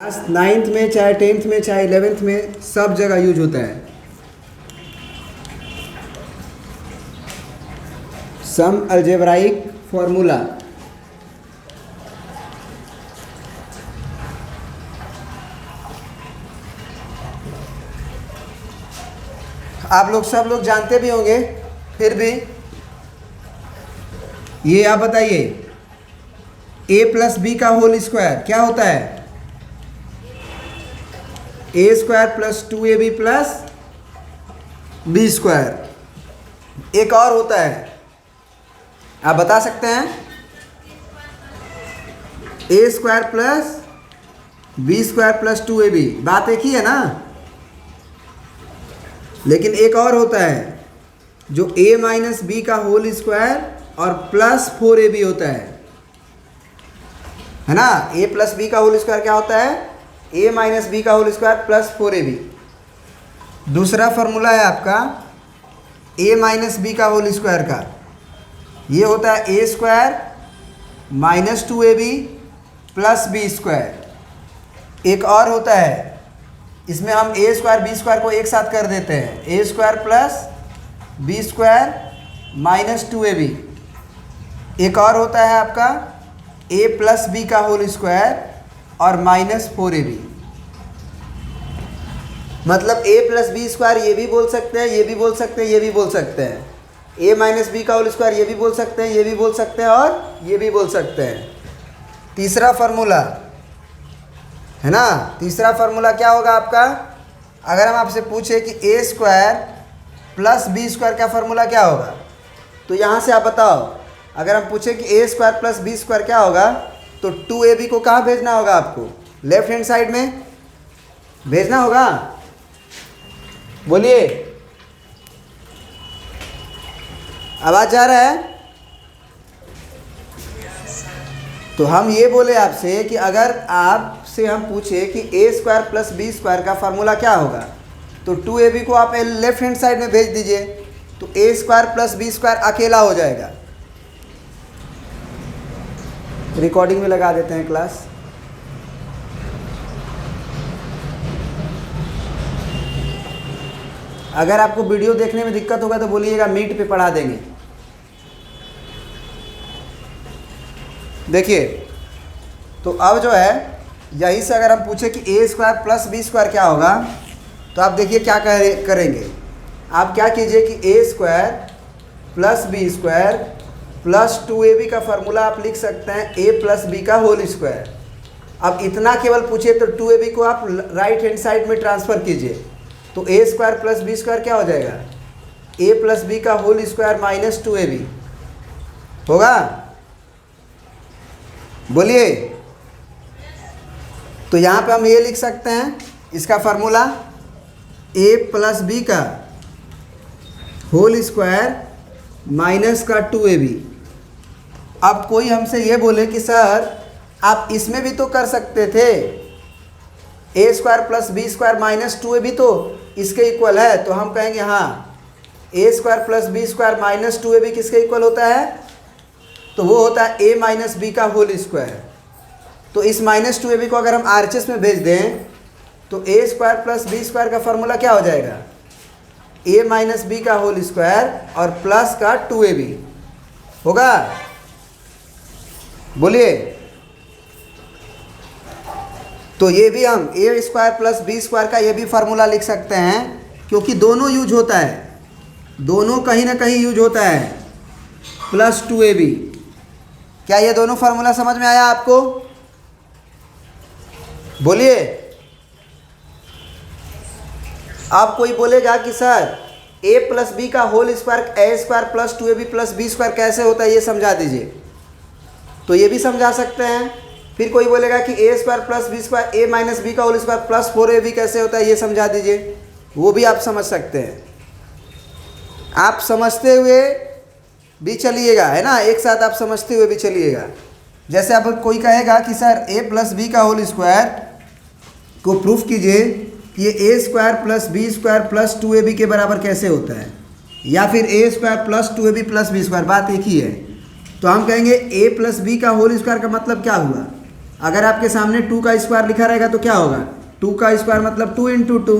Class 9th में चाहे 10th में चाहे 11th में सब जगह यूज होता है। सम अलजेब्राइक फॉर्मूला। आप लोग सब लोग जानते भी होंगे, फिर भी ये आप बताइए, a प्लस बी का होल स्क्वायर क्या होता है? ए square plus 2ab plus B square. एक और होता है, आप बता सकते हैं? A square plus B square plus 2ab। बात एक ही है ना, लेकिन एक और होता है जो a माइनस बी का होल स्क्वायर और प्लस 4ab होता है ना। a प्लस बी का होल स्क्वायर क्या होता है? a माइनस बी का होल स्क्वायर प्लस 4ab। दूसरा फॉर्मूला है आपका a माइनस बी का होल स्क्वायर का, ये होता है a square minus 2ab plus B square. एक और होता है, इसमें हम a स्क्वायर बी स्क्वायर को एक साथ कर देते हैं, a square plus B square minus 2ab। एक और होता है आपका a प्लस बी का होल स्क्वायर और माइनस 4ab। मतलब a प्लस बी स्क्वायर ये भी बोल सकते हैं, ये भी बोल सकते हैं, ये भी बोल सकते हैं। a माइनस बी का होल स्क्वायर ये भी बोल सकते हैं, ये भी बोल सकते हैं और ये भी बोल सकते हैं। तीसरा फार्मूला है ना, तीसरा फार्मूला क्या होगा आपका? अगर हम आपसे पूछे कि a square plus B square का फार्मूला क्या होगा, तो यहाँ से आप बताओ। अगर हम पूछे कि a square plus B square क्या होगा, तो 2ab को कहाँ भेजना होगा आपको? लेफ्ट हैंड साइड में भेजना होगा। बोलिए, आवाज जा रहा है? तो हम ये बोले आपसे कि अगर आपसे हम पूछे कि a square plus B square का फार्मूला क्या होगा, तो 2ab को आप लेफ्ट हैंड साइड में भेज दीजिए, तो a square plus B square अकेला हो जाएगा। रिकॉर्डिंग में लगा देते हैं क्लास। अगर आपको वीडियो देखने में दिक्कत होगा तो बोलिएगा, मीट पे पढ़ा देंगे। देखिए, तो अब जो है यहीं से अगर हम पूछे कि a square plus B square क्या होगा, तो आप देखिए क्या करेंगे। आप क्या कीजिए कि a square plus B square plus 2ab का फार्मूला आप लिख सकते हैं a प्लस बी का होल स्क्वायर। अब इतना केवल पूछे तो 2ab को आप राइट हैंड साइड में ट्रांसफ़र कीजिए, तो a square plus B square क्या हो जाएगा? a प्लस बी का होल स्क्वायर माइनस 2ab होगा। बोलिए, तो यहाँ पे हम ये लिख सकते हैं इसका फार्मूला a प्लस बी का होल स्क्वायर माइनस का 2ab। अब कोई हमसे ये बोले कि सर आप इसमें भी तो कर सकते थे, a square plus B square minus 2ab तो इसके इक्वल है, तो हम कहेंगे हाँ, a square plus B square minus 2ab किसके इक्वल होता है? तो वो होता है a माइनस बी का होल स्क्वायर। तो इस माइनस 2ab को अगर हम RHS में भेज दें, तो a square plus B square का फार्मूला क्या हो जाएगा? a माइनस बी का होल स्क्वायर और प्लस का 2ab होगा। बोलिए, तो ये भी हम a square plus B square का ये भी फार्मूला लिख सकते हैं, क्योंकि दोनों यूज होता है, दोनों कहीं ना कहीं यूज होता है। प्लस 2ab, क्या ये दोनों फार्मूला समझ में आया आपको? बोलिए। अब कोई बोलेगा कि सर a प्लस बी का whole square a square plus 2ab plus B square कैसे होता है, ये समझा दीजिए। तो ये भी समझा सकते हैं। फिर कोई बोलेगा कि a square plus B square a minus B का होल स्क्वायर प्लस 4ab कैसे होता है, ये समझा दीजिए। वो भी आप समझ सकते हैं। आप समझते हुए भी चलिएगा, है ना, एक साथ आप समझते हुए भी चलिएगा। जैसे अब कोई कहेगा कि सर a प्लस बी का होल स्क्वायर को प्रूफ कीजिए कि ये a square plus B square plus 2ab के बराबर कैसे होता है, या फिर a square plus 2ab plus B square, बात एक ही है। तो हम कहेंगे a प्लस बी का होल स्क्वायर का मतलब क्या हुआ? अगर आपके सामने 2 का स्क्वायर लिखा रहेगा तो क्या होगा, 2 का स्क्वायर मतलब 2 इंटू 2।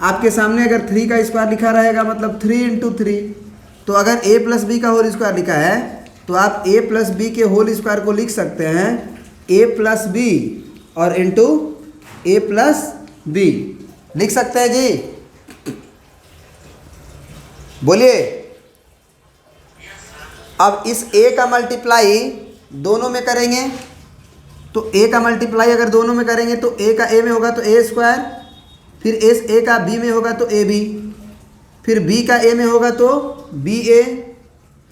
आपके सामने अगर 3 का स्क्वायर लिखा रहेगा मतलब 3 इंटू 3। तो अगर a प्लस बी का होल स्क्वायर लिखा है तो आप a प्लस बी के होल स्क्वायर को लिख सकते हैं a प्लस बी और इंटू a प्लस बी लिख सकते हैं जी, बोलिए। अब इस a का मल्टीप्लाई दोनों में करेंगे तो a का मल्टीप्लाई अगर दोनों में करेंगे तो a का a में होगा तो a स्क्वायर, फिर a का b में होगा तो ab, फिर b का a में होगा तो ba,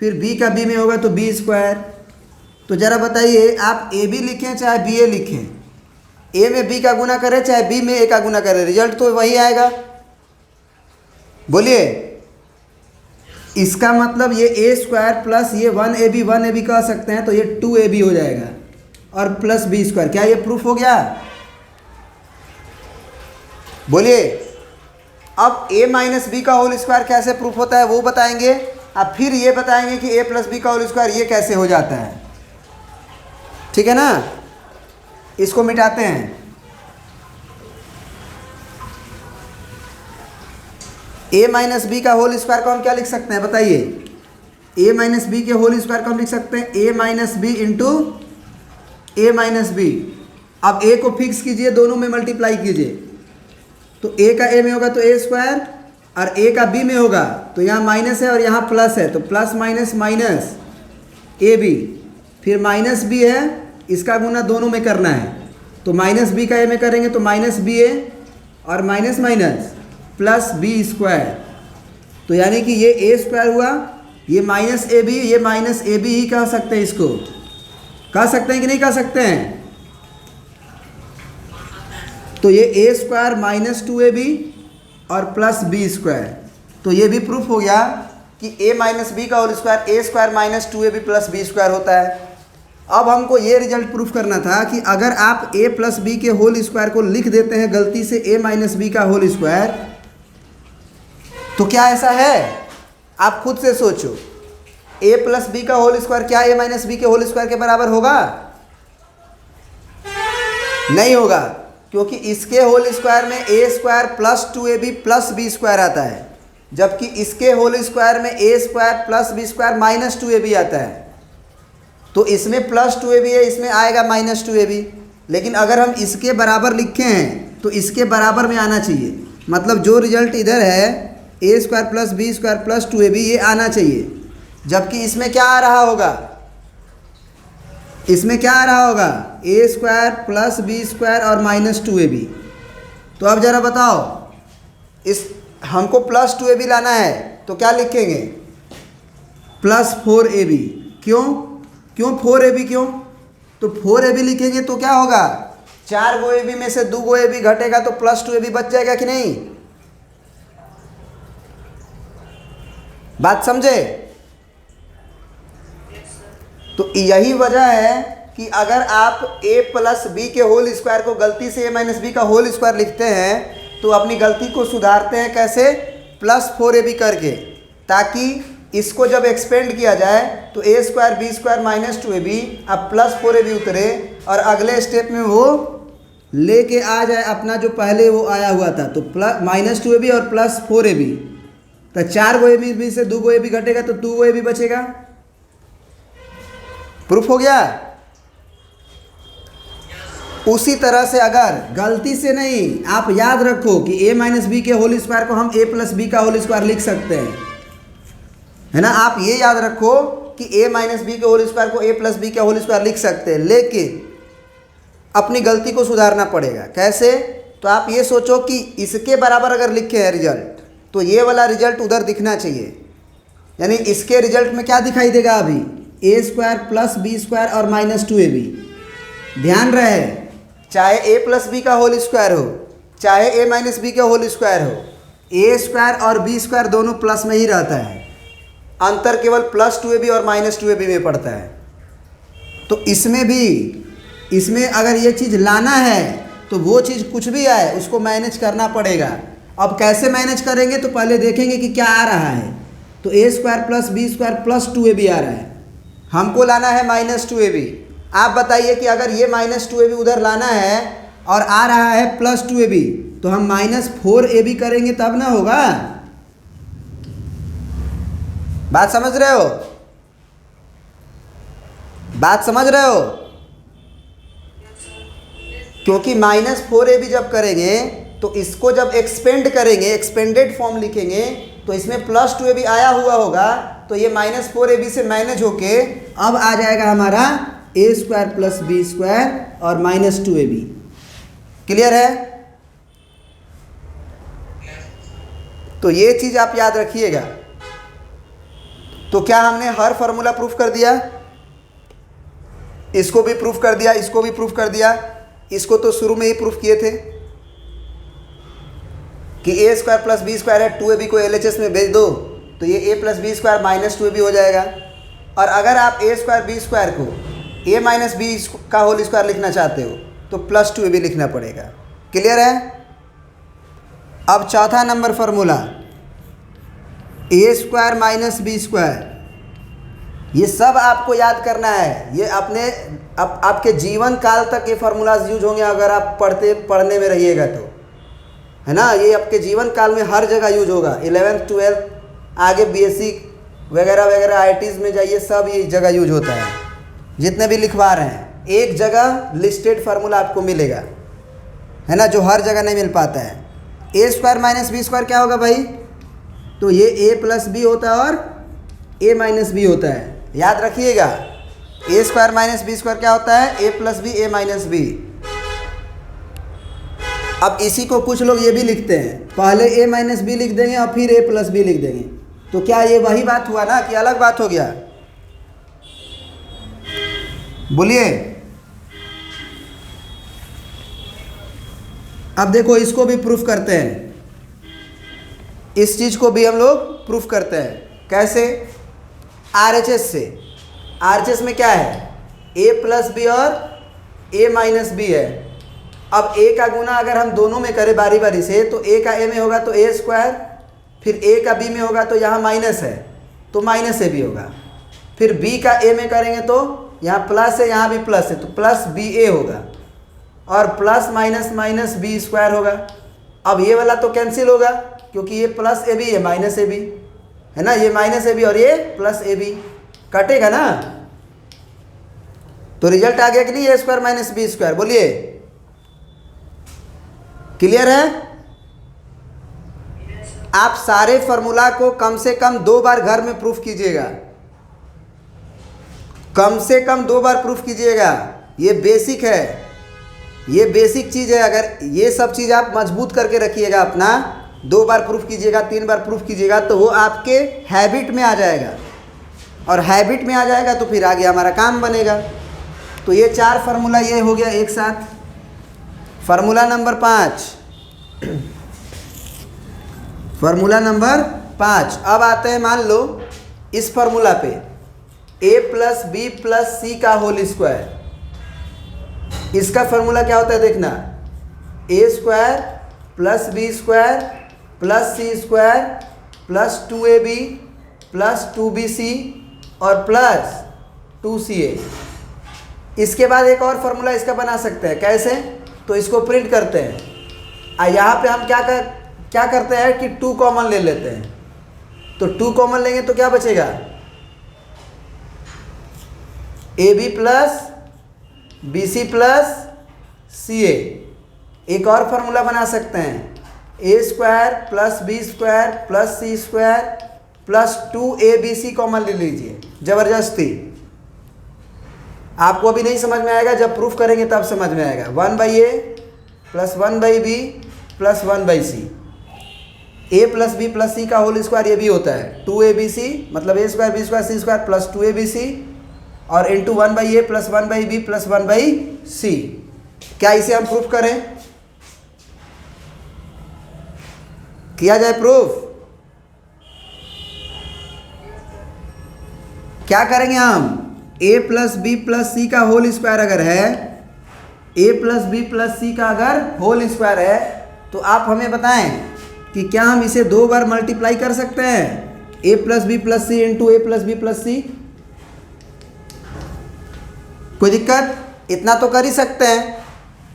फिर b का b में होगा तो b स्क्वायर। तो ज़रा बताइए आप a b लिखें चाहे b a लिखें, a में b का गुना करें चाहे b में a का गुना करें, रिजल्ट तो वही आएगा। बोलिए, इसका मतलब ये a स्क्वायर प्लस ये 1ab कह सकते हैं तो ये 2ab हो जाएगा और प्लस b स्क्वायर। क्या ये प्रूफ हो गया? बोलिए। अब a माइनस बी का होल स्क्वायर कैसे प्रूफ होता है वो बताएंगे, अब फिर ये बताएंगे कि a प्लस बी का होल स्क्वायर ये कैसे हो जाता है। ठीक है ना, इसको मिटाते हैं। a माइनस बी का होल स्क्वायर को हम क्या लिख सकते हैं बताइए, a माइनस बी के होल स्क्वायर को हम लिख सकते हैं a minus b into a minus b. अब a को फिक्स कीजिए, दोनों में मल्टीप्लाई कीजिए, तो a का a में होगा तो a स्क्वायर और a का b में होगा तो यहाँ माइनस है और यहाँ प्लस है तो plus minus minus a b, फिर माइनस b है, इसका गुना दोनों में करना है तो माइनस b का a में करेंगे तो माइनस बी ए और minus minus plus B square. तो यानी कि ये a स्क्वायर हुआ, ये माइनस ए बी, ये माइनस ए बी ही कह सकते हैं, इसको कह सकते हैं कि नहीं कह सकते हैं। तो ये a स्क्वायर माइनस 2ab और प्लस बी स्क्वायर, तो ये भी प्रूफ हो गया कि a माइनस बी का whole square a square minus 2ab plus B square होता है। अब हमको ये रिजल्ट प्रूफ करना था कि अगर आप a प्लस बी के होल स्क्वायर को लिख देते हैं गलती से a माइनस बी का होल स्क्वायर, तो क्या ऐसा है? आप खुद से सोचो, a प्लस बी का होल स्क्वायर क्या a माइनस बी के होल स्क्वायर के बराबर होगा? नहीं होगा, क्योंकि इसके होल स्क्वायर में a square plus 2ab plus B square आता है, जबकि इसके होल स्क्वायर में a square plus B square minus 2ab आता है। तो इसमें प्लस 2ab है, इसमें आएगा माइनस 2ab। लेकिन अगर हम इसके बराबर लिखे हैं तो इसके बराबर में आना चाहिए, मतलब जो रिजल्ट इधर है a square plus B square plus 2ab ये आना चाहिए, जबकि इसमें क्या आ रहा होगा, इसमें क्या आ रहा होगा a square plus B square और माइनस 2ab। तो अब ज़रा बताओ, इस हमको प्लस 2ab लाना है तो क्या लिखेंगे, प्लस 4ab। क्यों 4ab क्यों? तो 4ab लिखेंगे तो क्या होगा, 4 गो ab में से 2 गो ab घटेगा तो प्लस 2ab बच जाएगा कि नहीं? बात समझे? तो यही वजह है कि अगर आप a प्लस बी के होल स्क्वायर को गलती से a माइनस बी का होल स्क्वायर लिखते हैं तो अपनी गलती को सुधारते हैं कैसे, प्लस 4ab करके, ताकि इसको जब एक्सपेंड किया जाए तो a square b square minus 2ab अब प्लस 4ab उतरे और अगले स्टेप में वो लेके आ जाए अपना जो पहले वो आया हुआ था, तो प्लस माइनस 2ab और प्लस 4ab। तो 4 गो ab में से 2 गो ab घटेगा तो 2 गो ab बचेगा। प्रूफ हो गया? उसी तरह से अगर गलती से नहीं, आप याद रखो कि a माइनस बी के होल स्क्वायर को हम a प्लस बी का होल स्क्वायर लिख सकते हैं, है ना। आप ये याद रखो कि a माइनस बी के होल स्क्वायर को a प्लस बी का होल स्क्वायर लिख सकते हैं, लेकिन अपनी गलती को सुधारना पड़ेगा। कैसे? तो आप ये सोचो कि इसके बराबर अगर लिखे हैं रिजल्ट तो ये वाला रिजल्ट उधर दिखना चाहिए, यानी इसके रिजल्ट में क्या दिखाई देगा अभी, a square plus B square और माइनस 2ab। ध्यान रहे, चाहे a प्लस बी का होल स्क्वायर हो चाहे a माइनस बी का होल स्क्वायर हो, a स्क्वायर और b स्क्वायर दोनों प्लस में ही रहता है, अंतर केवल प्लस 2ab और माइनस 2ab में पड़ता है। तो इसमें भी, इसमें अगर ये चीज़ लाना है तो वो चीज़ कुछ भी आए उसको मैनेज करना पड़ेगा। अब कैसे मैनेज करेंगे तो पहले देखेंगे कि क्या आ रहा है। तो a square plus B square plus 2ab आ रहा है, हमको लाना है माइनस 2ab। आप बताइए कि अगर ये -2ab उधर लाना है और आ रहा है +2ab, तो हम -4ab करेंगे तब ना होगा। बात समझ रहे हो? बात समझ रहे हो? क्योंकि -4ab जब करेंगे तो इसको जब एक्सपेंड करेंगे, एक्सपेंडेड फॉर्म लिखेंगे, तो इसमें +2ab आया हुआ होगा, तो ये -4ab से मैनेज होके अब आ जाएगा हमारा a² + b² और -2ab। क्लियर है? तो ये चीज़ आप याद रखिएगा। तो क्या हमने हर फॉर्मूला प्रूफ कर दिया? इसको भी प्रूफ कर दिया, इसको भी प्रूफ कर दिया। इसको तो शुरू में ही प्रूफ किए थे कि a² + b² है, 2ab को LHS में भेज दो तो ये a + b² -2ab हो जाएगा। और अगर आप a² b² को a - b का होल स्क्वायर लिखना चाहते हो तो +2ab लिखना पड़ेगा। क्लियर है? अब चौथा नंबर फॉर्मूला a² - b²। ये सब आपको याद करना है। ये आपके जीवन काल तक ये फार्मूलाज यूज होंगे अगर आप पढ़ने में रहिएगा तो, है ना। ये आपके जीवन काल में हर जगह यूज होगा। 11th 12th आगे BSc वगैरह वगैरह IITs में जाइए, सब ये जगह यूज होता है। जितने भी लिखवा रहे हैं एक जगह लिस्टेड फार्मूला आपको मिलेगा, है ना, जो हर जगह नहीं मिल पाता है। a² - b² क्या होगा भाई? तो ये a + b होता है और a - b होता है। याद रखिएगा, a² - b² क्या होता है? a + b, a - b। अब इसी को कुछ लोग ये भी लिखते हैं, पहले a - b लिख देंगे और फिर a + b लिख देंगे। तो क्या ये वही बात हुआ ना कि अलग बात हो गया? बोलिए। अब देखो इसको भी प्रूफ करते हैं, इस चीज़ को भी हम लोग प्रूफ करते हैं। कैसे? RHS से। RHS में क्या है? a + b और a - b है। अब a का गुना अगर हम दोनों में करें बारी बारी से, तो a का a में होगा तो a², फिर a का b में होगा तो यहाँ माइनस है तो -ab होगा। फिर b का a में करेंगे तो यहाँ प्लस है, यहाँ भी प्लस है तो +ba होगा, और + -b² होगा। अब ये वाला तो कैंसिल होगा क्योंकि ये +ab है -ab, है ना, ये -ab और ये +ab कटेगा ना। तो रिजल्ट आ गया कि नहीं? a² - b²। बोलिए। क्लियर है? आप सारे फार्मूला को कम से कम 2 बार घर में प्रूफ कीजिएगा, कम से कम 2 बार प्रूफ कीजिएगा। ये बेसिक है, ये बेसिक चीज़ है। अगर ये सब चीज़ आप मजबूत करके रखिएगा अपना, 2 बार प्रूफ कीजिएगा, 3 बार प्रूफ कीजिएगा, तो वो आपके हैबिट में आ जाएगा, और हैबिट में आ जाएगा तो फिर आगे हमारा काम बनेगा। तो ये 4 फार्मूला ये हो गया एक साथ। Formula number 5, formula number 5। अब आते हैं, मान लो इस फार्मूला पे a + b + c का होल स्क्वायर। इसका फार्मूला क्या होता है देखना, a² + b² + c² + 2ab + 2bc और +2ca। इसके बाद एक और फार्मूला इसका बना सकते हैं। कैसे? तो इसको प्रिंट करते हैं। यहाँ पे हम क्या करते हैं कि 2 कॉमन ले लेते हैं। तो 2 कॉमन लेंगे तो क्या बचेगा? ab + bc + ca। एक और फार्मूला बना सकते हैं, a² + b² + c² + 2abc common ले लीजिए। ज़बरदस्ती आपको अभी नहीं समझ में आएगा, जब प्रूफ करेंगे तब समझ में आएगा। 1/a + 1/b + 1/c। a + b + c का होल स्क्वायर ये भी होता है 2abc, मतलब a² b² c² + 2abc और इंटू 1/a + 1/b + 1/c। क्या इसे हम प्रूफ करें? किया जाए प्रूफ? क्या करेंगे हम? a + b + c का होल स्क्वायर अगर है, a + b + c का अगर होल स्क्वायर है, तो आप हमें बताएं कि क्या हम इसे 2 बार मल्टीप्लाई कर सकते हैं? a + b + c into a + b + c। कोई दिक्कत? इतना तो कर ही सकते हैं।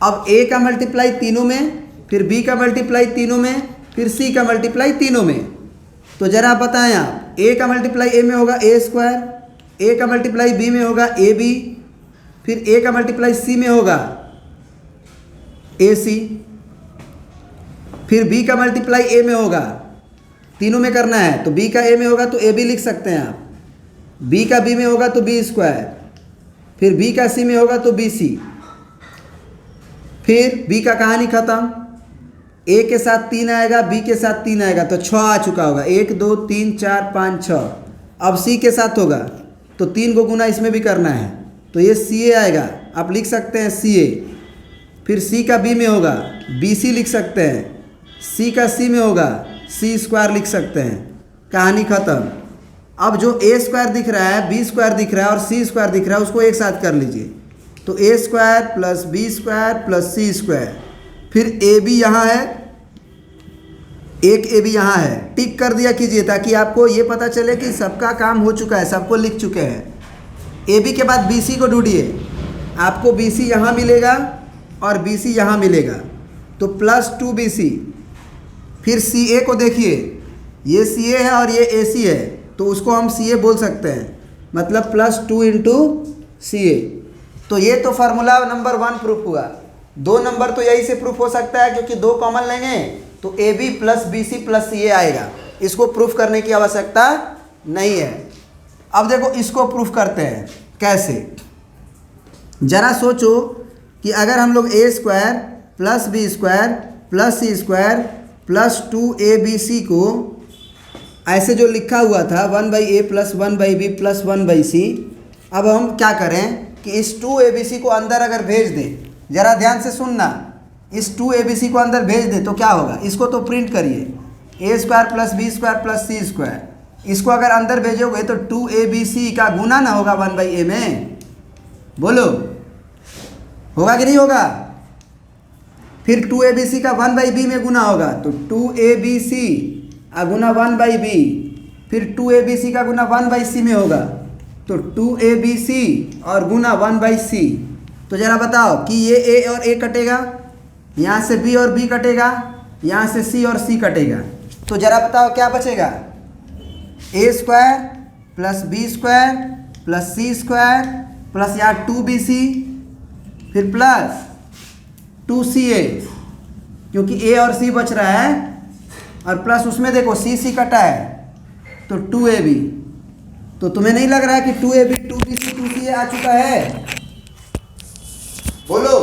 अब ए का मल्टीप्लाई तीनों में, फिर बी का मल्टीप्लाई तीनों में, फिर सी का मल्टीप्लाई तीनों में। तो जरा आप बताएं, आप ए का मल्टीप्लाई ए में होगा ए स्क्वायर, ए का मल्टीप्लाई बी में होगा ए बी, फिर ए का मल्टीप्लाई सी में होगा ए सी, फिर बी का मल्टीप्लाई ए में होगा, तीनों में करना है तो बी का ए में होगा तो ए बी लिख सकते हैं आप, बी का बी में होगा तो बी स्क्वायर, फिर बी का सी में होगा तो बी सी, फिर बी का कहानी खत्म। ए के साथ 3 आएगा, बी के साथ 3 आएगा तो 6 आ चुका होगा, 1 2 3 4 5 6। अब सी के साथ होगा तो 3 को गुना इसमें भी करना है तो ये सी ए आएगा, आप लिख सकते हैं सी ए। फिर सी का बी में होगा बी सी लिख सकते हैं, सी का सी में होगा सी स्क्वायर लिख सकते हैं, कहानी खत्म। अब जो ए स्क्वायर दिख रहा है, बी स्क्वायर दिख रहा है और सी स्क्वायर दिख रहा है उसको एक साथ कर लीजिए तो A square plus B square plus C square. फिर ए बी यहाँ है, एक ए बी यहाँ है, टिक कर दिया कीजिए ताकि आपको ये पता चले कि सबका काम हो चुका है, सबको लिख चुके हैं। ए बी के बाद बी सी को ढूंढिए, आपको बी सी यहाँ मिलेगा और बी सी यहाँ मिलेगा तो प्लस 2 बी सी। फिर सी ए को देखिए, ये सी ए है और ये ए सी है तो उसको हम सी ए बोल सकते हैं, मतलब प्लस 2 इंटू सी ए। तो ये तो फार्मूला नंबर 1 प्रूफ हुआ। 2 नंबर तो यही से प्रूफ हो सकता है क्योंकि 2 कॉमन लेंगे तो A B plus B C plus C A आएगा, इसको प्रूफ करने की आवश्यकता नहीं है। अब देखो इसको प्रूफ करते हैं कैसे, जरा सोचो कि अगर हम लोग A square plus B square plus C square plus 2ab को ऐसे जो लिखा हुआ था 1/a plus 1/b plus 1/c, अब हम क्या करें कि इस 2abc को अंदर अगर भेज दें, ज़रा ध्यान से सुनना, इस 2abc को अंदर भेज दें तो क्या होगा, इसको तो प्रिंट करिए, a square plus B square plus C square, इसको अगर अंदर भेजोगे तो 2abc का गुना ना होगा 1/a में, बोलो होगा कि नहीं होगा। फिर 2abc का 1/b में गुना होगा तो 2abc गुना 1/b, फिर 2abc का गुना 1/c में होगा तो 2abc और गुना 1/c। तो ज़रा बताओ कि ये a और a कटेगा, यहाँ से b और b कटेगा, यहाँ से c और c कटेगा, तो ज़रा बताओ क्या बचेगा, a square plus b square plus c square plus यहाँ 2bc फिर प्लस 2ca, क्योंकि a और c बच रहा है और प्लस उसमें देखो c कटा है तो 2ab। तो तुम्हें नहीं लग रहा है कि 2ab 2bc 2ca आ चुका है, बोलो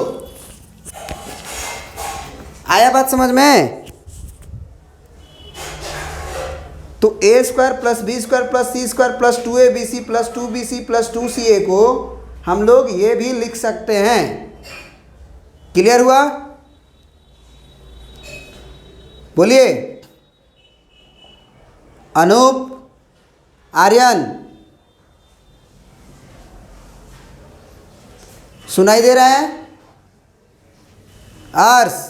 आया बात समझ में। तो a square plus B square plus C square plus 2abc plus 2bc plus 2ca को हम लोग ये भी लिख सकते हैं। क्लियर हुआ, बोलिए अनूप, आर्यन, सुनाई दे रहा है, आर्स।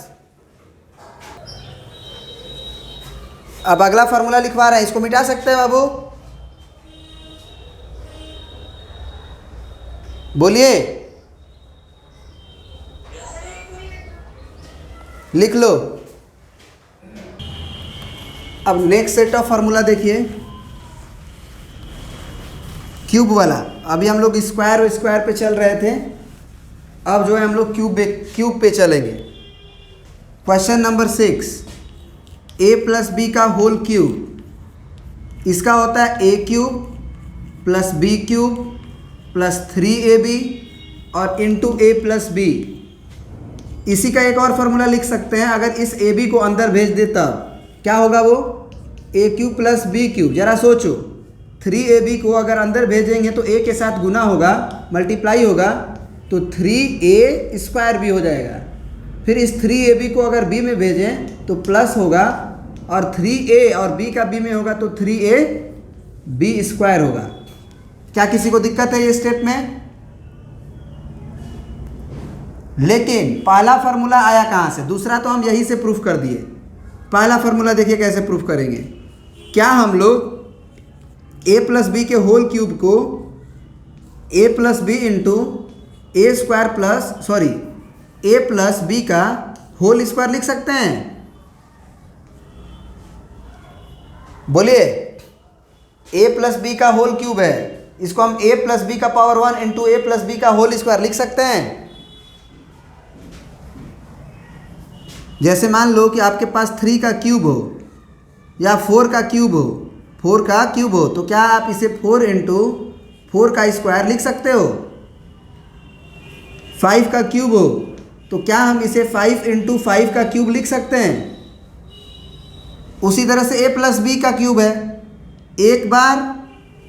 अब अगला फार्मूला लिखवा रहे हैं, इसको मिटा सकते हैं बाबू, बोलिए लिख लो। अब नेक्स्ट सेट ऑफ फार्मूला देखिए, क्यूब वाला। अभी हम लोग स्क्वायर और स्क्वायर पे चल रहे थे, अब जो है हम लोग क्यूब पे चलेंगे। Question number 6, a plus B का होल क्यूब, इसका होता है a cube plus B cube plus 3ab और इंटू a प्लस बी। इसी का एक और फार्मूला लिख सकते हैं, अगर इस ab को अंदर भेज दे तब क्या होगा, वो a cube plus B cube. ज़रा सोचो, 3ab को अगर अंदर भेजेंगे तो a के साथ गुना होगा, मल्टीप्लाई होगा तो 3a स्क्वायर भी हो जाएगा। फिर इस 3ab को अगर b में भेजें तो प्लस होगा और 3a और b का b में होगा तो 3ab स्क्वायर होगा। क्या किसी को दिक्कत है ये स्टेप में? लेकिन पहला फार्मूला आया कहाँ से, दूसरा तो हम यही से प्रूफ कर दिए। पहला फार्मूला देखिए कैसे प्रूफ करेंगे। क्या हम लोग a प्लस बी के होल क्यूब को a plus b into a square plus sorry a plus B का होल स्क्वायर लिख सकते हैं? बोलिए, ए प्लस बी का होल क्यूब है, इसको हम ए प्लस बी का power 1 into a plus B का होल स्क्वायर लिख सकते हैं। जैसे मान लो कि आपके पास 3 का क्यूब हो या 4 का क्यूब हो, 4 का क्यूब हो तो क्या आप इसे 4 इंटू 4 का स्क्वायर लिख सकते हो? 5 का क्यूब हो तो क्या हम इसे 5 इंटू 5 का क्यूब लिख सकते हैं? उसी तरह से ए प्लस बी का क्यूब है, एक बार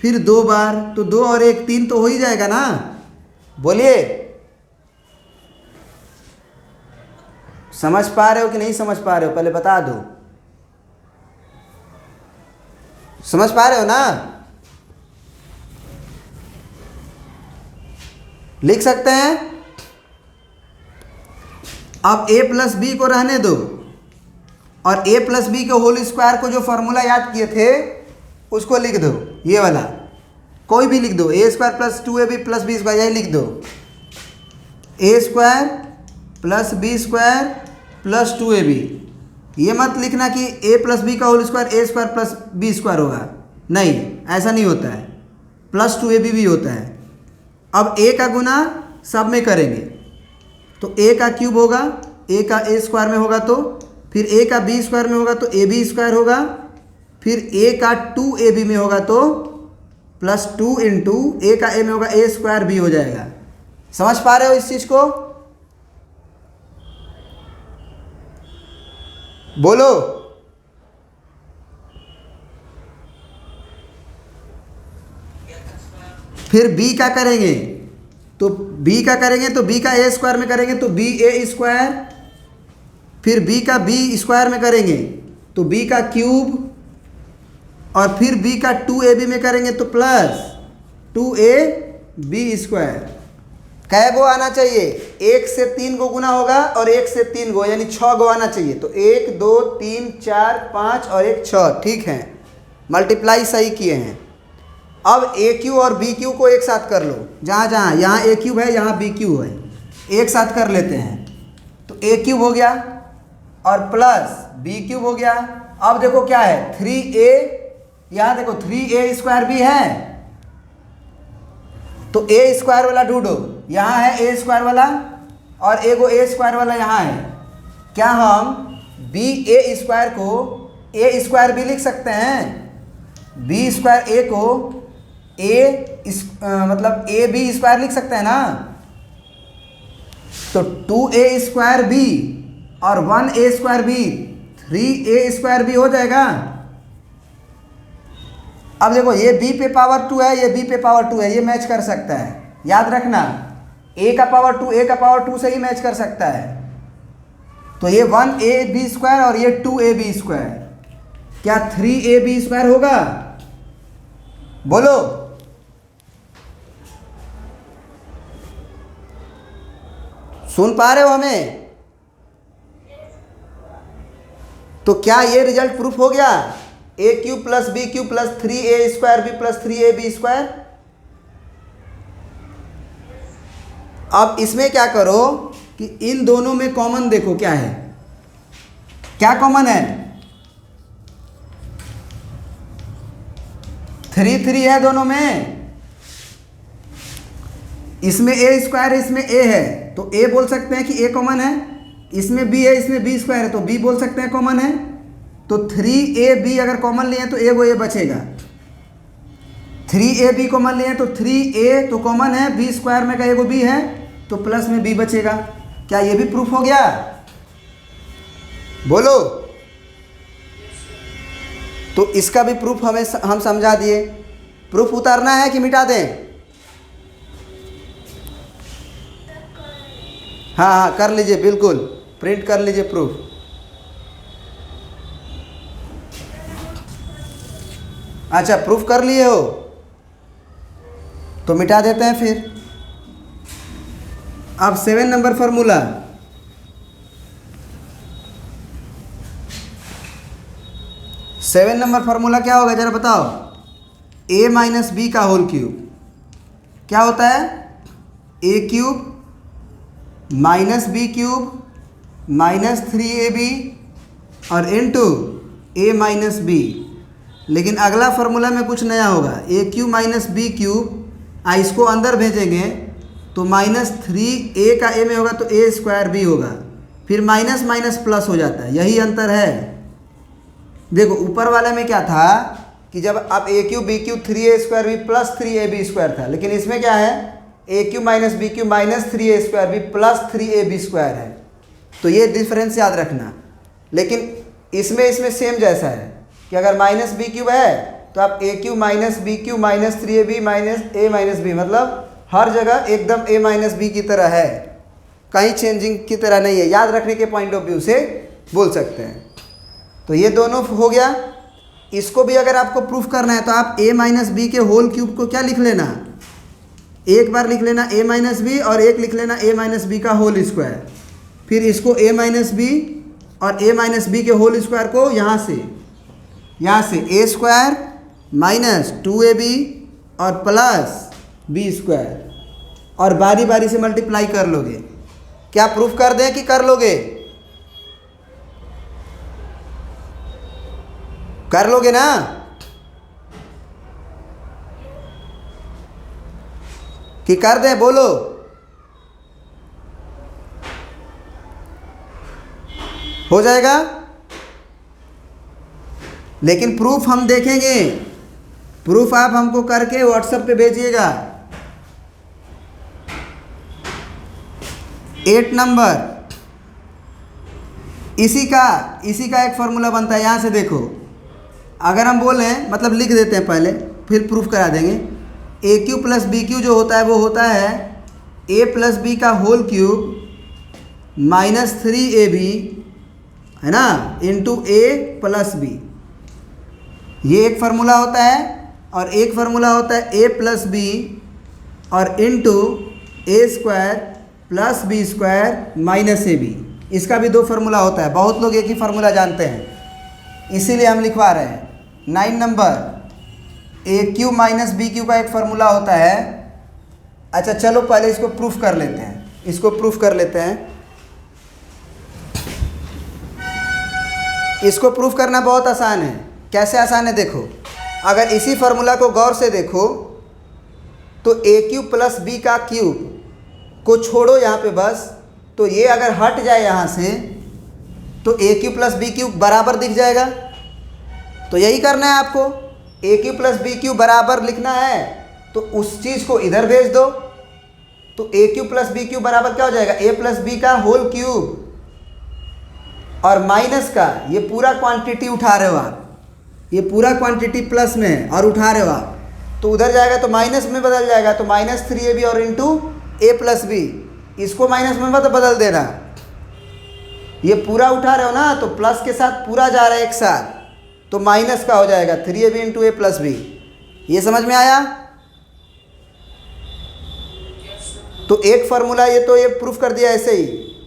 फिर 2 बार, तो 2 और 1 3 तो हो ही जाएगा ना। बोलिए, समझ पा रहे हो कि नहीं समझ पा रहे हो? पहले बता दो, समझ पा रहे हो ना? लिख सकते हैं। अब a प्लस बी को रहने दो और a प्लस बी के होल स्क्वायर को जो फॉर्मूला याद किए थे उसको लिख दो, ये वाला कोई भी लिख दो, A square plus 2ab plus B square, यही लिख दो, A square plus B square plus 2ab। ये मत लिखना कि ए प्लस बी का whole square A square plus B square होगा, नहीं, ऐसा नहीं होता है, प्लस 2ab भी होता है। अब ए का गुना सब में करेंगे तो ए का क्यूब होगा, ए का ए स्क्वायर में होगा तो फिर ए का बी स्क्वायर में होगा तो ए बी स्क्वायर होगा, फिर ए का 2ab में होगा तो प्लस 2 इंटू ए का ए में होगा ए स्क्वायर भी हो जाएगा। समझ पा रहे हो इस चीज को? बोलो। फिर b का करेंगे तो b का करेंगे तो b का ए स्क्वायर में करेंगे तो बी ए स्क्वायर, फिर b का b स्क्वायर में करेंगे तो b का क्यूब, और फिर b का 2ab में करेंगे तो प्लस 2ab स्क्वायर। कै गो आना चाहिए? 1 से 3 गो गुना होगा और 1 से 3 गो यानी 6 गो आना चाहिए। तो 1 2 3 4 5 और 1 6, ठीक है, मल्टीप्लाई सही किए हैं। अब ए क्यू और बी क्यू को एक साथ कर लो, जहाँ जहाँ यहाँ ए क्यूब है यहाँ बी क्यू है, एक साथ कर लेते हैं तो ए क्यूब हो गया और प्लस बी क्यूब हो गया। अब देखो क्या है, 3a, यहाँ देखो 3a स्क्वायर भी है तो ए स्क्वायर वाला ढूंढो, यहाँ है ए स्क्वायर वाला और एगो ए स्क्वायर वाला यहाँ है। क्या हम बी ए स्क्वायर को ए स्क्वायर भी लिख सकते हैं? बी स्क्वायर ए को मतलब ए बी स्क्वायर लिख सकते हैं ना। तो 2a स्क्वायर बी और 1a square B 3a square B हो जाएगा। अब देखो ये b पे पावर 2 है, ये b पे पावर 2 है, ये मैच कर सकता है, याद रखना, a का पावर 2 a का पावर 2 से ही मैच कर सकता है। तो ये 1ab स्क्वायर और ये 2ab स्क्वायर, क्या 3ab स्क्वायर होगा? बोलो। सुन पा रहे हो हमें? तो क्या ये रिजल्ट प्रूफ हो गया? A cube plus B cube plus 3a square B plus 3ab square. अब इसमें क्या करो कि इन दोनों में कॉमन देखो क्या है, क्या कॉमन है? 3 3 है दोनों में, इसमें ए स्क्वायर है इसमें ए है तो ए बोल सकते हैं कि ए कॉमन है, इसमें बी है इसमें बी स्क्वायर है तो बी बोल सकते हैं कॉमन है। तो 3ab अगर कॉमन लिए तो एगो ए बचेगा, 3ab कॉमन लिए तो 3a तो कॉमन है, बी स्क्वायर में का एगो बी है तो प्लस में बी बचेगा। क्या ये भी प्रूफ हो गया? बोलो। तो इसका भी प्रूफ हम समझा दिए। प्रूफ उतारना है कि मिटा दें? हाँ हाँ कर लीजिए, बिल्कुल प्रिंट कर लीजिए प्रूफ। अच्छा प्रूफ कर लिए हो तो मिटा देते हैं फिर। अब 7 number formula, seven number formula क्या होगा जरा बताओ? a माइनस बी का होल क्यूब क्या होता है? A cube minus B cube minus 3ab और इंटू ए माइनस बी। लेकिन अगला फार्मूला में कुछ नया होगा, ए क्यूब माइनस बी क्यूब, इसको अंदर भेजेंगे तो माइनस 3a का ए में होगा तो ए स्क्वायर बी होगा, फिर माइनस माइनस प्लस हो जाता है, यही अंतर है। देखो ऊपर वाले में क्या था कि जब आप A cube B cube 3a square B plus 3ab square था, लेकिन इसमें क्या है, A cube minus B cube minus 3a square B plus 3ab square है। तो ये डिफरेंस याद रखना। लेकिन इसमें सेम जैसा है कि अगर माइनस बी क्यूब है तो आप A cube minus B cube minus 3ab minus A minus B, मतलब हर जगह एकदम ए माइनस बी की तरह है, कहीं चेंजिंग की तरह नहीं है। याद रखने के पॉइंट ऑफ व्यू से बोल सकते हैं। तो ये दोनों हो गया। इसको भी अगर आपको प्रूफ करना है तो आप a माइनस बी के होल क्यूब को क्या लिख लेना, एक बार लिख लेना a माइनस बी और एक लिख लेना a माइनस बी का होल स्क्वायर, फिर इसको a माइनस बी और a माइनस बी के होल स्क्वायर को यहाँ से a स्क्वायर माइनस 2ab और प्लस बी स्क्वायर, और बारी बारी से मल्टीप्लाई कर लोगे। क्या प्रूफ कर दें कि कर लोगे? कर लोगे ना? कि कर दें, बोलो। हो जाएगा। लेकिन प्रूफ हम देखेंगे, प्रूफ आप हमको करके व्हाट्सएप पे भेजिएगा। 8 नंबर, इसी का एक फॉर्मूला बनता है। यहाँ से देखो, अगर हम बोलें, मतलब लिख देते हैं पहले, फिर प्रूफ करा देंगे। ए क्यू प्लस बी क्यू जो होता है वो होता है ए प्लस बी का होल क्यूब माइनस 3ab, है ना, इंटू ए प्लस बी। ये एक फार्मूला होता है। और एक फार्मूला होता है ए प्लस बी और into a square plus B square minus a b. इसका भी 2 फार्मूला होता है। बहुत लोग एक ही फार्मूला जानते हैं, इसीलिए हम लिखवा रहे हैं। 9 नंबर, ए क्यू माइनस बी क्यू का एक फार्मूला होता है। अच्छा चलो पहले इसको प्रूफ कर लेते हैं। इसको प्रूफ करना बहुत आसान है। कैसे आसान है देखो, अगर इसी फार्मूला को गौर से देखो तो ए क्यूब प्लस बी का क्यूब को छोड़ो यहाँ पे बस, तो ये अगर हट जाए यहाँ से तो a cube plus B cube बराबर दिख जाएगा। तो यही करना है आपको, ए क्यूब प्लस बी क्यूब बराबर लिखना है तो उस चीज़ को इधर भेज दो। तो a cube plus B cube बराबर क्या हो जाएगा, ए प्लस बी का होल क्यूब और माइनस का ये पूरा क्वांटिटी उठा रहे हो आप, ये पूरा क्वांटिटी प्लस में है और उठा रहे हो आप, तो उधर जाएगा तो माइनस में बदल जाएगा। तो माइनस 3ab और इंटू ए प्लस बी, इसको माइनस में मत बदल देना। ये पूरा उठा रहे हो ना, तो प्लस के साथ पूरा जा रहा है एक साथ, तो माइनस का हो जाएगा 3ab into a plus B. ये समझ में आया? तो एक फार्मूला ये प्रूफ कर दिया ऐसे ही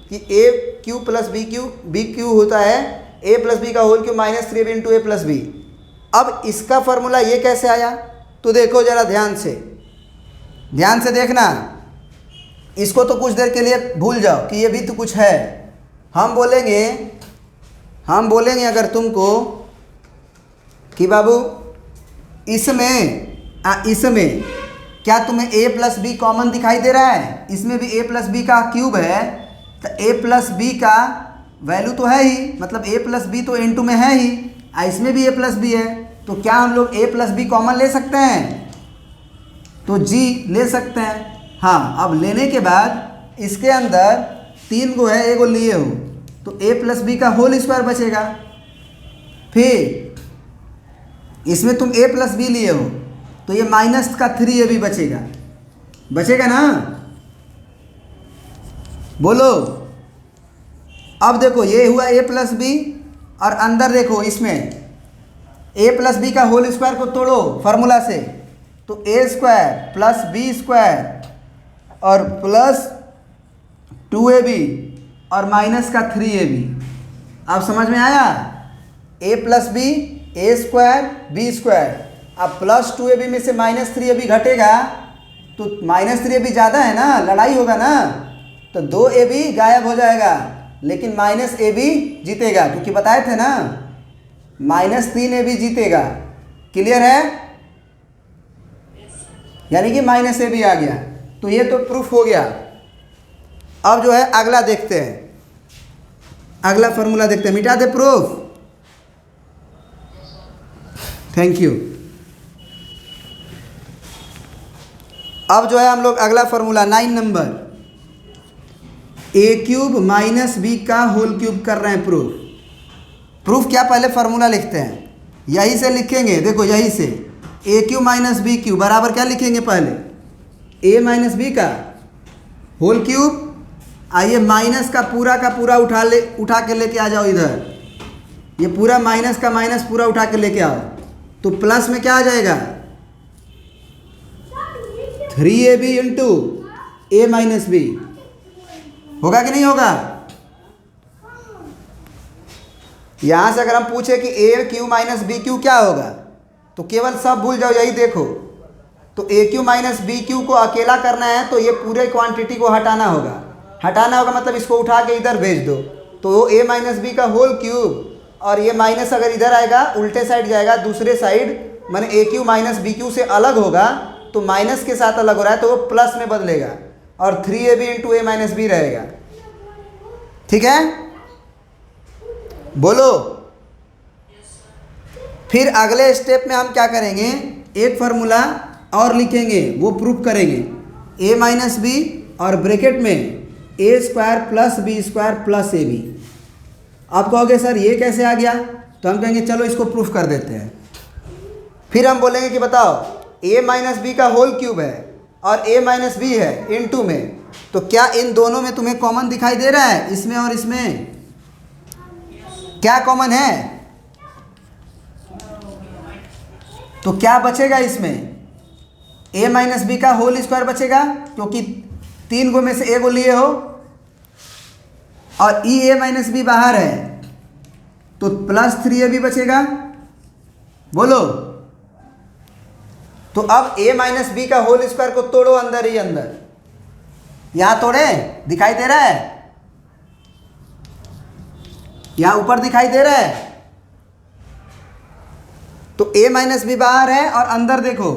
कि a cube plus b cube होता है ए प्लस बी का whole cube minus 3ab into a plus b. अब इसका फार्मूला ये कैसे आया, तो देखो जरा ध्यान से देखना। इसको तो कुछ देर के लिए भूल जाओ कि ये भी तो कुछ है। हम बोलेंगे अगर तुमको कि बाबू इसमें क्या तुम्हें a प्लस बी कॉमन दिखाई दे रहा है? इसमें भी a प्लस बी का क्यूब है, तो a प्लस बी का वैल्यू तो है ही, मतलब a प्लस बी तो इनटू में है ही, इसमें भी a प्लस बी है, तो क्या हम लोग a प्लस बी कॉमन ले सकते हैं? तो जी ले सकते हैं। हाँ, अब लेने के बाद इसके अंदर 3 गो है, 1 गो लिए हो, तो a प्लस बी का होल स्क्वायर बचेगा। फिर इसमें तुम a प्लस बी लिए हो तो ये माइनस का 3ab बचेगा ना? बोलो। अब देखो ये हुआ a प्लस बी, और अंदर देखो इसमें a प्लस बी का होल स्क्वायर को तोड़ो फार्मूला से, तो a square plus B square और प्लस 2ab और माइनस का 3ab। अब समझ में आया? a plus b, a square b square, अब प्लस 2ab में से माइनस 3ab घटेगा, तो माइनस 3ab ज़्यादा है ना, लड़ाई होगा ना, तो 2ab गायब हो जाएगा, लेकिन -ab जीतेगा, क्योंकि बताए थे ना -3ab जीतेगा। क्लियर है? यानी कि -ab आ गया। तो ये तो प्रूफ हो गया। अब जो है अगला देखते हैं, अगला फॉर्मूला देखते हैं। मिटा दे प्रूफ। Thank you. अब जो है हम लोग अगला फॉर्मूला 9 नंबर, a³ माइनस बी का होल क्यूब कर रहे हैं प्रूफ। प्रूफ क्या, पहले फार्मूला लिखते हैं, यही से लिखेंगे। देखो यही से a³ माइनस बी क्यूब बराबर क्या लिखेंगे, पहले a माइनस बी का होल क्यूब। आइए माइनस का पूरा उठा के लेके आ जाओ इधर, ये पूरा माइनस का माइनस पूरा उठा के लेके आओ, तो प्लस में क्या आ जाएगा 3ab into a minus B. होगा कि नहीं होगा? यहां से अगर हम पूछे कि a³ माइनस बी क्यू क्या होगा, तो केवल सब भूल जाओ, यही देखो। तो a³ माइनस बी क्यू को अकेला करना है, तो ये पूरे क्वांटिटी को हटाना होगा। मतलब इसको उठा के इधर भेज दो, तो a माइनस बी का होल क्यूब, और ये माइनस अगर इधर आएगा उल्टे साइड जाएगा, दूसरे साइड माने a³ माइनस बी क्यू से अलग होगा, तो माइनस के साथ अलग हो रहा है, तो वो प्लस में बदलेगा, और 3ab into a minus B रहेगा। ठीक है, बोलो। फिर अगले स्टेप में हम क्या करेंगे, एक फार्मूला और लिखेंगे, वो प्रूफ करेंगे। a माइनस बी और ब्रैकेट में a² plus b² plus ab। आप कहोगे सर ये कैसे आ गया, तो हम कहेंगे चलो इसको प्रूफ कर देते हैं। फिर हम बोलेंगे कि बताओ a माइनस बी का होल क्यूब है और a माइनस बी है इनटू में, तो क्या इन दोनों में तुम्हें कॉमन दिखाई दे रहा है? इसमें और इसमें क्या कॉमन है? तो क्या बचेगा इसमें? a माइनस बी का होल स्क्वायर बचेगा, क्योंकि 3 गो में से a गो लिए हो, और a माइनस बी बाहर है, तो प्लस 3ab बचेगा। बोलो। तो अब a माइनस बी का होल स्क्वायर को तोड़ो अंदर ही अंदर, यहां तोड़े, दिखाई दे रहा है, यहां ऊपर दिखाई दे रहा है। तो a माइनस बी बाहर है और अंदर देखो,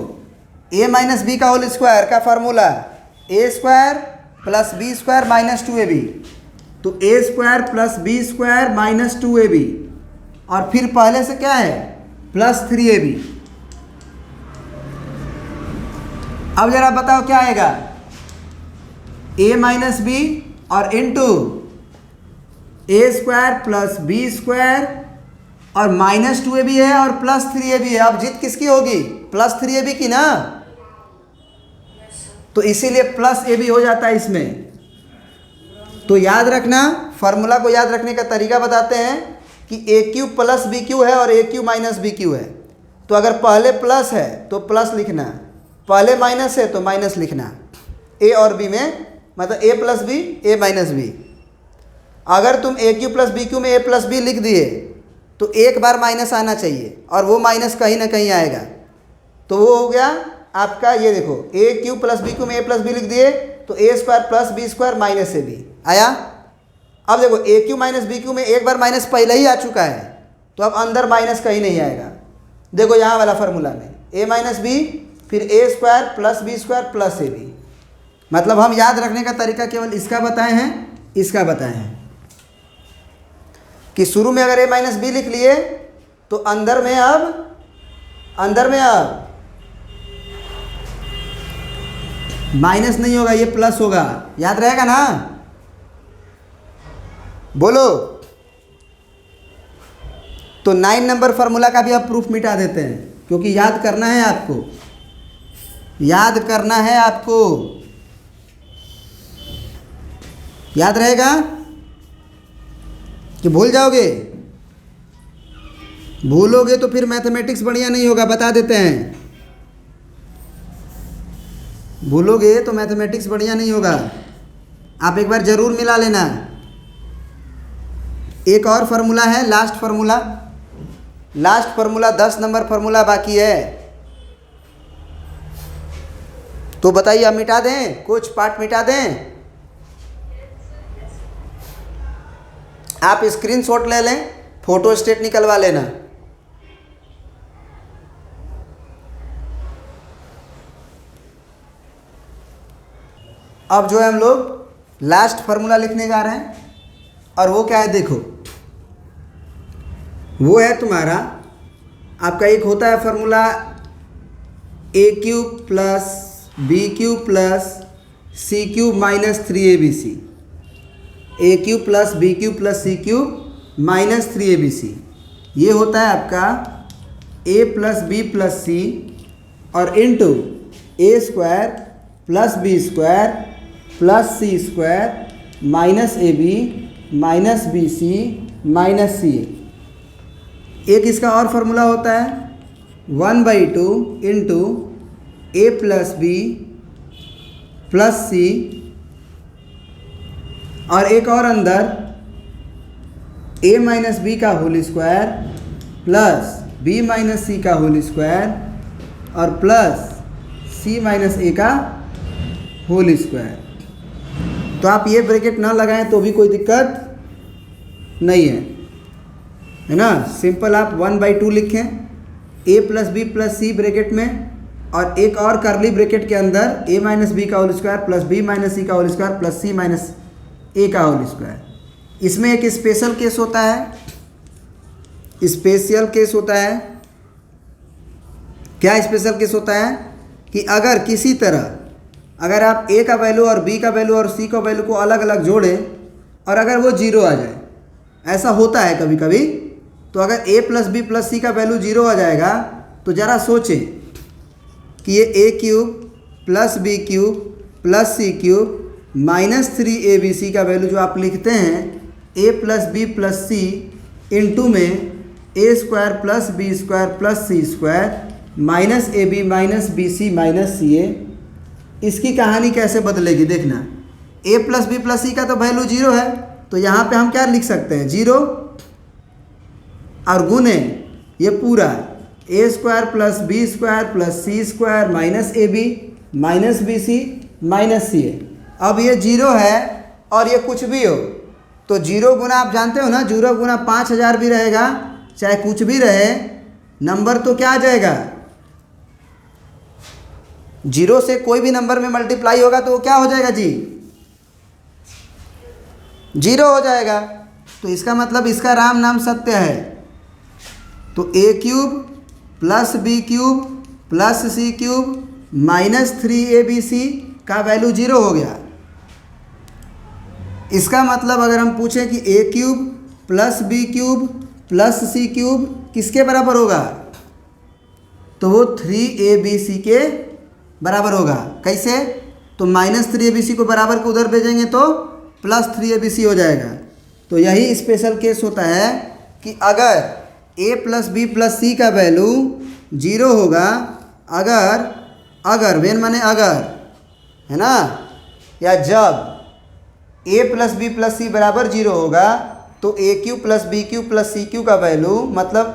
a माइनस बी का होल स्क्वायर का formula a² plus b² minus 2ab, तो a² plus b² minus 2ab, और फिर पहले से क्या है प्लस 3ab। अब जरा बताओ क्या आएगा, a माइनस बी और इंटू a² प्लस b² और माइनस 2ab है और प्लस 3ab है। अब जीत किसकी होगी? प्लस 3ab की ना, तो इसीलिए प्लस ab हो जाता है इसमें। तो याद रखना, फार्मूला को याद रखने का तरीका बताते हैं कि a³ प्लस b³ है और a³ माइनस b³ है। तो अगर पहले प्लस है तो प्लस लिखना, पहले माइनस है तो माइनस लिखना, a और b में, मतलब a plus b a minus b. अगर तुम a³ प्लस b³ में a प्लस बी लिख दिए तो एक बार माइनस आना चाहिए, और वो माइनस कहीं ना कहीं आएगा, तो वो हो गया आपका, ये देखो a³ प्लस b³ में a प्लस बी लिख दिए, तो a² plus b² minus ab आया। अब देखो a³ माइनस b³ में एक बार माइनस पहले ही आ चुका है, तो अब अंदर माइनस कहीं नहीं आएगा। देखो यहाँ वाला फार्मूला में a माइनस बी फिर a² plus b² plus ab। मतलब हम याद रखने का तरीका केवल इसका बताए हैं, इसका बताए हैं कि शुरू में अगर a माइनस बी लिख लिए तो अंदर में अब माइनस नहीं होगा, ये प्लस होगा। याद रहेगा ना? बोलो। तो 9 नंबर फार्मूला का भी अब प्रूफ मिटा देते हैं, क्योंकि याद करना है आपको, याद करना है आपको। याद रहेगा कि भूल जाओगे? भूलोगे तो फिर मैथमेटिक्स बढ़िया नहीं होगा, बता देते हैं। भूलोगे तो मैथमेटिक्स बढ़िया नहीं होगा, आप एक बार ज़रूर मिला लेना। एक और फार्मूला है, लास्ट फार्मूला 10 नंबर फार्मूला बाकी है। तो बताइए, हम मिटा दें? कुछ पार्ट मिटा दें? आप स्क्रीनशॉट ले लें, फोटो स्टेट निकलवा लेना। अब जो है हम लोग लास्ट फार्मूला लिखने जा रहे हैं, और वो क्या है देखो, वो है तुम्हारा आपका एक होता है formula a cube plus B cube plus c cube minus 3abc। A cube plus B cube plus c cube minus 3abc, ये होता है आपका a plus b plus c और into a square plus B square plus C square minus a b minus b c minus c a. एक इसका और formula होता है 1/2 into a plus b plus c, और एक और अंदर ए माइनस बी का whole square plus b minus c का होल स्क्वायर और प्लस सी माइनस ए का होल स्क्वायर। तो आप ये ब्रैकेट ना लगाएं तो भी कोई दिक्कत नहीं है ना। सिंपल आप 1/2 लिखें a plus b plus c bracket में, और एक और करली ब्रैकेट के अंदर ए माइनस बी का whole square plus b minus c का whole square plus c minus a का होल स्क्वायर। इसमें एक स्पेशल केस होता है, स्पेशल केस होता है। क्या स्पेशल केस होता है कि अगर किसी तरह अगर आप ए का वैल्यू और बी का वैल्यू और सी का वैल्यू को अलग अलग जोड़ें और अगर वो जीरो आ जाए, ऐसा होता है कभी कभी, तो अगर ए प्लस बी प्लस सी का वैल्यू जीरो आ जाएगा तो ज़रा सोचें कि ये a cube plus B cube plus c cube minus 3abc का वैल्यू जो आप लिखते हैं a plus b plus c into में a square plus B square plus C square minus a b minus b c minus c a, इसकी कहानी कैसे बदलेगी देखना। A plus b plus c का तो वैल्यू जीरो है, तो यहाँ पे हम क्या लिख सकते हैं, जीरो और गुने ये पूरा a square plus B square plus C square minus a b minus b c minus c a. अब ये जीरो है और ये कुछ भी हो तो जीरो गुना आप जानते हो ना, जीरो गुना 5000 भी रहेगा, चाहे कुछ भी रहे, नंबर तो क्या आ जाएगा, जीरो से कोई भी नंबर में मल्टीप्लाई होगा तो वो क्या हो जाएगा जी, जीरो हो जाएगा। तो इसका मतलब इसका राम नाम सत्य है। तो a cube plus B cube plus c cube minus 3abc का वैल्यू जीरो हो गया। इसका मतलब अगर हम पूछें कि a cube plus B cube plus c cube किसके बराबर होगा, तो वो 3abc के बराबर होगा। कैसे, तो माइनस 3abc को बराबर को उधर भेजेंगे तो प्लस 3abc हो जाएगा। तो यही स्पेशल केस होता है कि अगर ए प्लस बी प्लस सी का वैल्यू जीरो होगा, अगर वेन माने अगर, है ना, या जब a plus b plus c बराबर जीरो होगा तो a cube plus B cube plus c cube का वैल्यू, मतलब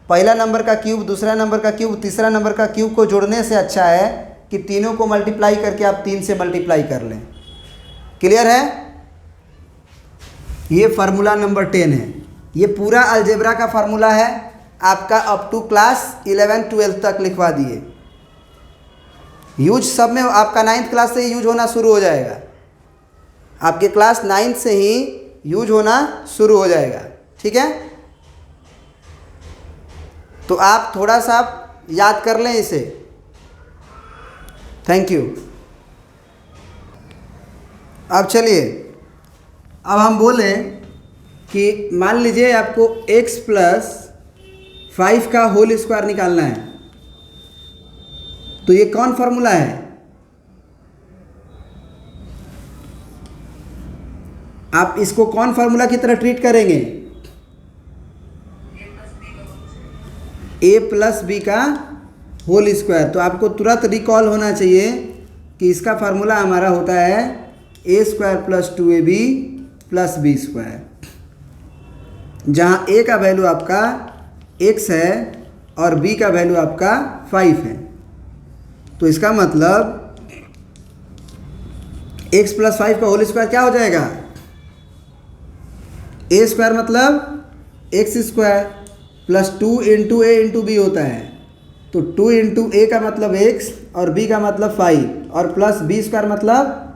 पहला नंबर का क्यूब दूसरा नंबर का क्यूब तीसरा नंबर का क्यूब को जोड़ने से अच्छा है कि तीनों को मल्टीप्लाई करके आप 3 से मल्टीप्लाई कर लें। क्लियर है, ये फार्मूला नंबर 10 है। ये पूरा अलजेब्रा का फार्मूला है आपका, अप टू क्लास 11-12 तक लिखवा दिए। यूज सब में आपका 9th क्लास से ही यूज होना शुरू हो जाएगा, आपके क्लास 9th से ही यूज होना शुरू हो जाएगा। ठीक है, तो आप थोड़ा सा याद कर लें इसे। Thank you. अब चलिए, अब हम बोले कि मान लीजिए आपको x प्लस 5 का होल स्क्वायर निकालना है, तो ये कौन फार्मूला है, आप इसको कौन फार्मूला की तरह ट्रीट करेंगे, ए प्लस बी का होल स्क्वायर। तो आपको तुरंत रिकॉल होना चाहिए कि इसका फार्मूला हमारा होता है ए square plus 2ab plus B square, जहाँ ए का वैल्यू आपका x है और b का वैल्यू आपका 5 है। तो इसका मतलब x प्लस 5 का होल स्क्वायर क्या हो जाएगा, ए स्क्वायर मतलब एक्स स्क्वायर प्लस 2 इंटू ए इंटू बी होता है। तो 2 इंटू ए का मतलब एक्स और बी का मतलब 5 और प्लस बी स्क्वायर मतलब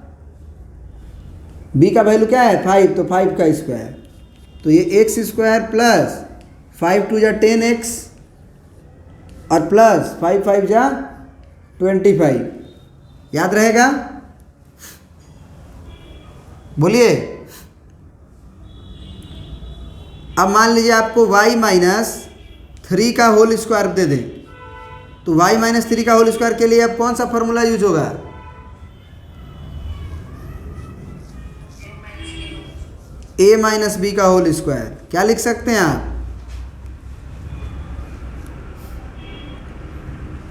बी का वैल्यू क्या है 5, तो 5 का स्क्वायर। तो ये एक्स स्क्वायर प्लस 5 2 जा 10x और प्लस 5 5 जा 25। याद रहेगा? बोलिए। अब मान लीजिए आपको y माइनस 3 का होल स्क्वायर दे दें, तो y माइनस 3 का होल स्क्वायर के लिए अब कौन सा फॉर्मूला यूज होगा? a माइनस बी का होल स्क्वायर। क्या लिख सकते हैं आप?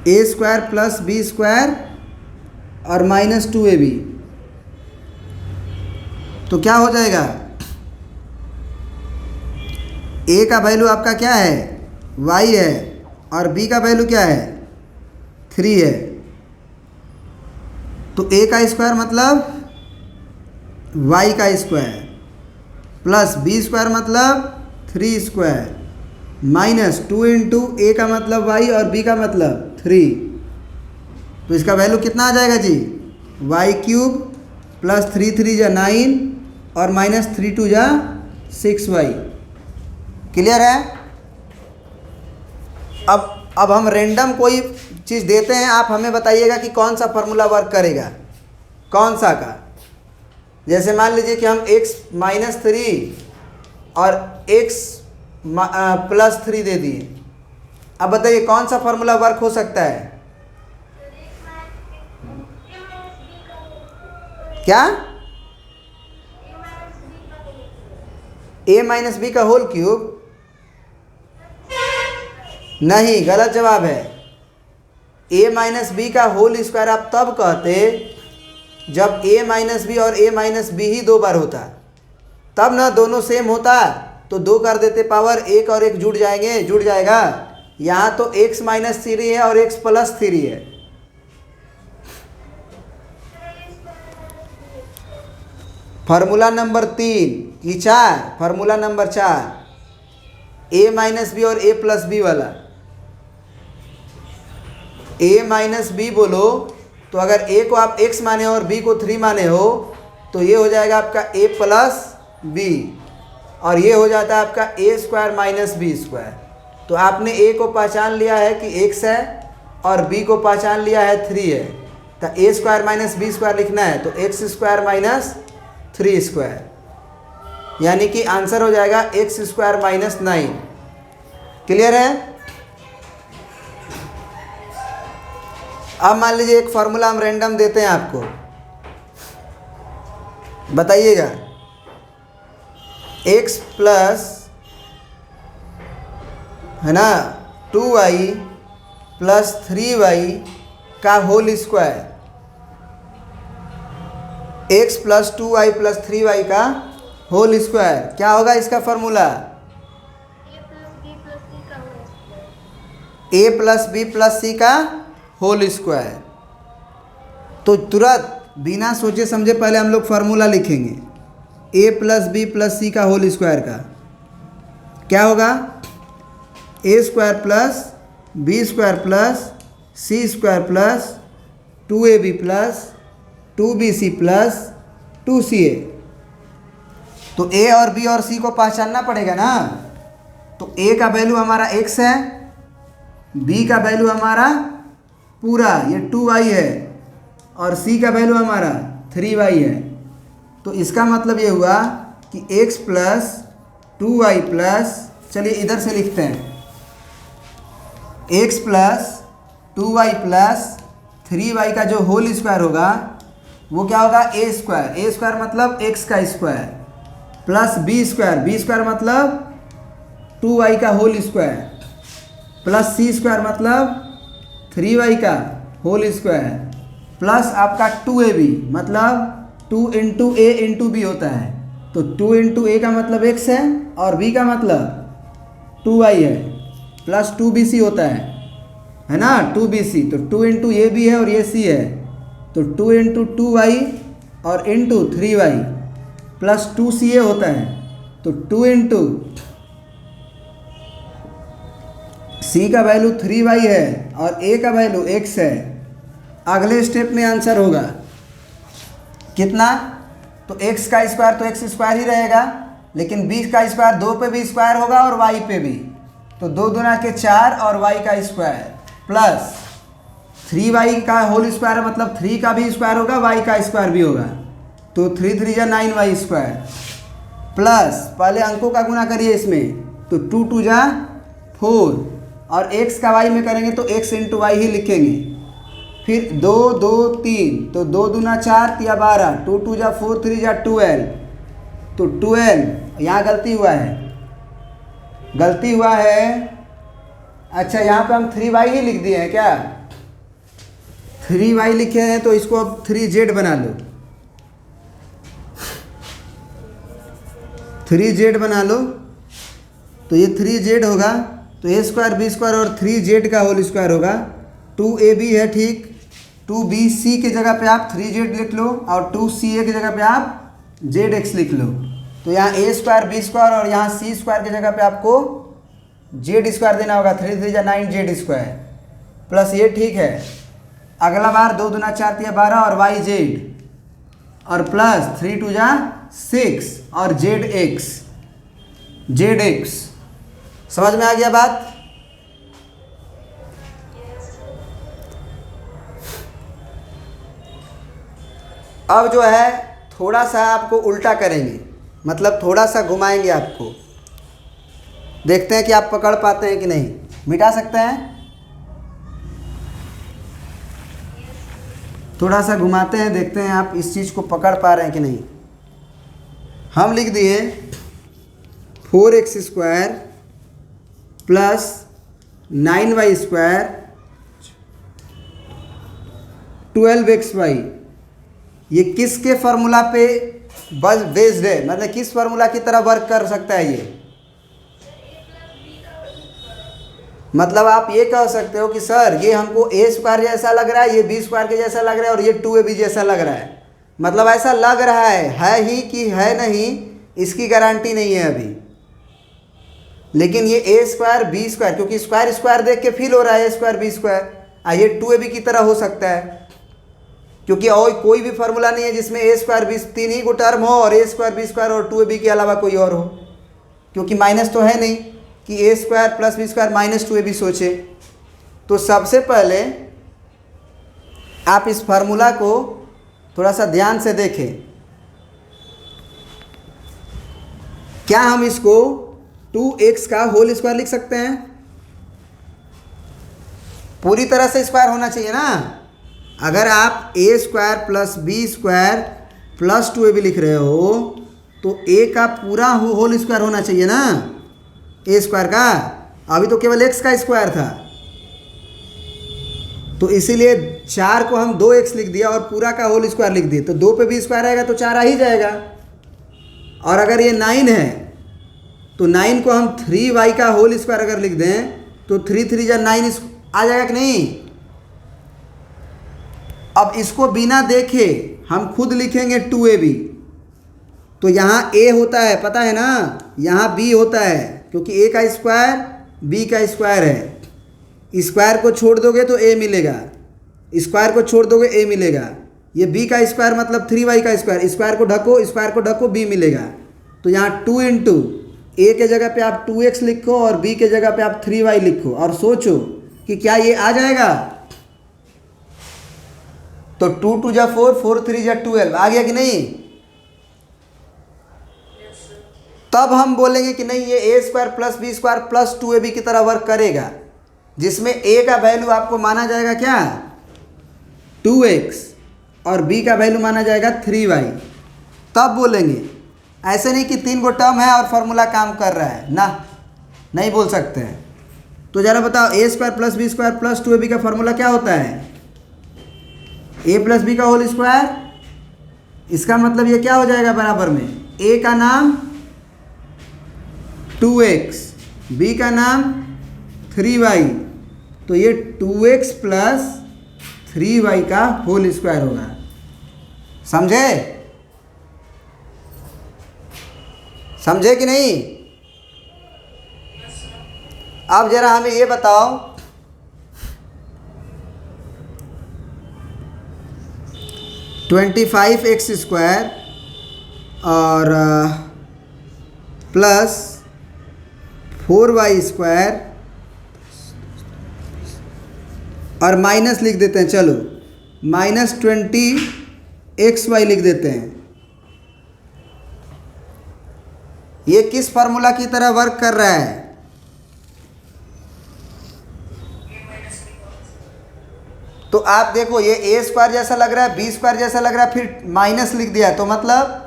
a square plus B square और माइनस 2ab। तो क्या हो जाएगा? a का वैल्यू आपका क्या है y है और b का वैल्यू क्या है 3 है। तो a का स्क्वायर मतलब y का स्क्वायर प्लस बी स्क्वायर मतलब 3 स्क्वायर माइनस 2 इंटू ए का मतलब y और b का मतलब 3। तो इसका वैल्यू कितना आ जाएगा जी? y क्यूब प्लस 3 3 जा 9 और माइनस 3 2 जा 6y। क्लियर है? अब हम रेंडम कोई चीज़ देते हैं, आप हमें बताइएगा कि कौन सा फार्मूला वर्क करेगा, कौन सा का। जैसे मान लीजिए कि हम x माइनस 3 और x प्लस 3 दे दिए। अब बताइए कौन सा फार्मूला वर्क हो सकता है? क्या? a माइनस बी का होल क्यूब? नहीं, गलत जवाब है। a माइनस बी का होल स्क्वायर आप तब कहते जब a माइनस बी और a माइनस बी ही 2 बार होता, तब ना दोनों सेम होता तो 2 कर देते पावर, 1 और 1 जुड़ जाएगा। यहाँ तो x माइनस 3 है और x प्लस 3 है। फार्मूला नंबर 3 कि 4, फार्मूला नंबर 4 a माइनस बी और a प्लस बी वाला। a माइनस बी बोलो तो अगर a को आप x माने और b को 3 माने हो तो ये हो जाएगा आपका a प्लस b और ये हो जाता है आपका a square minus b square. तो आपने a को पहचान लिया है कि x है और b को पहचान लिया है 3 है, तो a square minus b square लिखना है तो x स्क्वायर माइनस 3 स्क्वायर, यानी कि आंसर हो जाएगा x स्क्वायर माइनस 9। क्लियर है? अब मान लीजिए एक फार्मूला हम रैंडम देते हैं आपको, बताइएगा x प्लस है ना 2y प्लस 3y का whole square, x plus 2y plus 3y का होल स्क्वायर क्या होगा इसका formula? a plus b plus c का होल स्क्वायर। तो तुरंत बिना सोचे समझे पहले हम लोग फार्मूला लिखेंगे a plus b plus c का होल स्क्वायर का। क्या होगा? a square plus B square plus C square plus 2ab plus 2bc plus 2ca। तो a और b और c को पहचानना पड़ेगा ना। तो a का वैल्यू हमारा x है, b का वैल्यू हमारा पूरा ये 2y है और c का वैल्यू हमारा 3y है। तो इसका मतलब ये हुआ कि x प्लस 2y प्लस, चलिए इधर से लिखते हैं, x plus 2y plus 3y का जो होल स्क्वायर होगा वो क्या होगा? a स्क्वायर मतलब x का स्क्वायर प्लस b स्क्वायर मतलब 2y का whole square plus c square मतलब 3y का होल स्क्वायर प्लस आपका 2ab मतलब 2 इंटू a इंटू बी होता है। तो 2 इंटू a का मतलब x है और b का मतलब 2y है प्लस 2bc होता है ना 2bc। तो 2 इंटू ए बी है और ये c है, तो 2 इंटू 2y और इंटू 3y प्लस 2ca होता है। तो 2 इंटू सी का वैल्यू 3y है और a का वैल्यू x है। अगले स्टेप में आंसर होगा कितना, तो x का स्क्वायर तो x स्क्वायर ही रहेगा, लेकिन b का स्क्वायर 2 पे भी स्क्वायर होगा और y पे भी, तो 2 दूना के 4 और y का स्क्वायर प्लस 3y का होल स्क्वायर मतलब 3 का भी स्क्वायर होगा, y का स्क्वायर भी होगा, तो 3 3 जा 9y स्क्वायर प्लस पहले अंकों का गुना करिए इसमें, तो 2 2 जा 4 और x का y में करेंगे तो x इंटू वाई ही लिखेंगे। फिर 2 2 3 तो 2 दूना 4 या 12, 2 2 जा 4 3 जा 12, तो 12 यहाँ गलती हुआ है। अच्छा यहाँ पे हम 3y ही लिख दिए हैं क्या, 3y लिखे हैं, तो इसको अब 3z बना लो, 3z बना लो, तो ये 3z होगा, तो a स्क्वायर बी स्क्वायर और 3z का होल स्क्वायर होगा। 2ab है ठीक, 2bc की जगह पे आप 3z लिख लो और 2ca की जगह पे आप zx लिख लो, तो यहाँ a स्क्वायर बी स्क्वायर और यहाँ c स्क्वायर की जगह पे आपको z स्क्वायर देना होगा, 3 3 जा 9z स्क्वायर प्लस ये ठीक है। अगला बार 2 दूना 4 या 12 और yz और प्लस 3 2 जा 6 और zx समझ में आ गया बात। अब जो है थोड़ा सा आपको उल्टा करेंगे, मतलब थोड़ा सा घुमाएंगे आपको, देखते हैं कि आप पकड़ पाते हैं कि नहीं। मिटा सकते हैं, थोड़ा सा घुमाते हैं, देखते हैं आप इस चीज़ को पकड़ पा रहे हैं कि नहीं। हम लिख दिए 4x square plus 9y square 12xy, ये किसके फार्मूला पे बस बेस्ड है, मतलब किस फार्मूला की तरह वर्क कर सकता है ये। मतलब आप ये कह सकते हो कि सर ये हमको a स्क्वायर जैसा लग रहा है, ये b स्क्वायर के जैसा लग रहा है और ये 2ab जैसा लग रहा है, मतलब ऐसा लग रहा है ही कि है नहीं इसकी गारंटी नहीं है अभी। लेकिन ये a स्क्वायर बी स्क्वायर, क्योंकि स्क्वायर स्क्वायर देख के फील हो रहा है a स्क्वायर बी स्क्वायर, ये 2ab की तरह हो सकता है, क्योंकि और कोई भी फार्मूला नहीं है जिसमें a स्क्वायर बी 3 ही को टर्म हो और a स्क्वायर बी स्क्वायर और 2ab के अलावा कोई और हो, क्योंकि माइनस तो है नहीं कि a square plus B square minus 2ab सोचे। तो सबसे पहले आप इस फार्मूला को थोड़ा सा ध्यान से देखें। क्या हम इसको 2x का होल स्क्वायर लिख सकते हैं? पूरी तरह से स्क्वायर होना चाहिए ना। अगर आप a square plus B square plus 2ab लिख रहे हो तो a का पूरा होल स्क्वायर होना चाहिए ना, a स्क्वायर का। अभी तो केवल x का स्क्वायर था, तो इसीलिए 4 को हम 2x लिख दिया और पूरा का होल स्क्वायर लिख दिए, तो 2 पे भी स्क्वायर आएगा तो 4 आ ही जाएगा। और अगर ये 9 है तो 9 को हम 3y का होल स्क्वायर अगर लिख दें तो 3 3 जा 9 आ जाएगा कि नहीं। अब इसको बिना देखे हम खुद लिखेंगे 2ab, तो यहाँ a होता है पता है ना, यहाँ b होता है, क्योंकि a का स्क्वायर b का स्क्वायर है। स्क्वायर को छोड़ दोगे तो a मिलेगा, स्क्वायर को छोड़ दोगे a मिलेगा। ये b का स्क्वायर मतलब 3y का स्क्वायर, स्क्वायर को ढको b मिलेगा। तो यहाँ 2 इंटू a के जगह पे आप 2x लिखो और b के जगह पे आप 3y लिखो और सोचो कि क्या ये आ जाएगा। तो 2 2 जा 4, 4 3 जा 12 आ गया कि नहीं। तब हम बोलेंगे कि नहीं ये a square plus B square plus 2ab की तरह वर्क करेगा, जिसमें a का वैल्यू आपको माना जाएगा क्या 2x और b का वैल्यू माना जाएगा 3y। तब बोलेंगे, ऐसे नहीं कि 3 को टर्म है और फार्मूला काम कर रहा है ना, नहीं बोल सकते हैं। तो ज़रा बताओ a square plus B square plus 2ab का फार्मूला क्या होता है, a प्लस बी का होल स्क्वायर। इसका मतलब ये क्या हो जाएगा बराबर में a का नाम 2x, b का नाम 3y, तो ये 2x प्लस 3y का होल स्क्वायर होगा। समझे? समझे कि नहीं? अब जरा हमें ये बताओ, (25) एक्स स्क्वायर और प्लस 4y स्क्वायर और माइनस लिख देते हैं, चलो -20xy लिख देते हैं। ये किस फार्मूला की तरह वर्क कर रहा है? तो आप देखो, ये ए स्क्वायर जैसा लग रहा है, बी स्क्वायर जैसा लग रहा है, फिर माइनस लिख दिया है, तो मतलब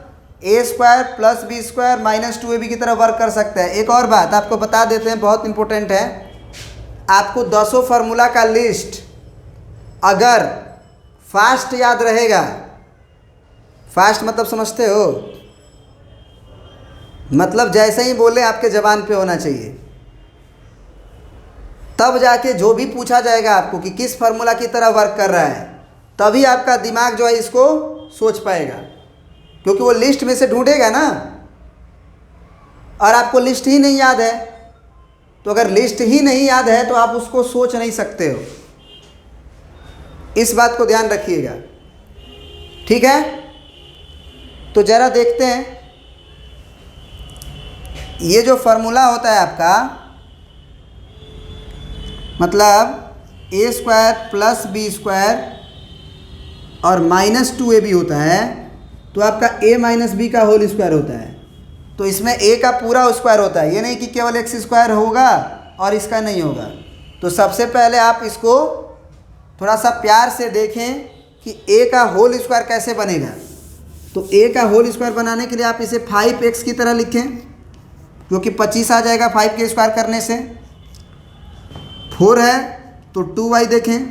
a square plus B square minus 2ab की तरह वर्क कर सकता है। एक और बात आपको बता देते हैं, बहुत इंपॉर्टेंट है। आपको 10 फार्मूला का लिस्ट अगर फास्ट याद रहेगा, फास्ट मतलब समझते हो, मतलब जैसे ही बोले आपके ज़बान पे होना चाहिए, तब जाके जो भी पूछा जाएगा आपको कि किस फार्मूला की तरह वर्क कर रहा है, तभी आपका दिमाग जो है इसको सोच पाएगा, क्योंकि वो लिस्ट में से ढूंढेगा ना। और आपको लिस्ट ही नहीं याद है, तो अगर लिस्ट ही नहीं याद है तो आप उसको सोच नहीं सकते हो। इस बात को ध्यान रखिएगा, ठीक है? तो ज़रा देखते हैं, ये जो फार्मूला होता है आपका, मतलब a square plus B square और माइनस 2ab होता है, तो आपका a माइनस बी का होल स्क्वायर होता है। तो इसमें a का पूरा स्क्वायर होता है, ये नहीं कि केवल x स्क्वायर होगा और इसका नहीं होगा। तो सबसे पहले आप इसको थोड़ा सा प्यार से देखें कि a का होल स्क्वायर कैसे बनेगा। तो a का होल स्क्वायर बनाने के लिए आप इसे 5x की तरह लिखें, क्योंकि 25 आ जाएगा 5 के स्क्वायर करने से। 4 है तो 2y देखें,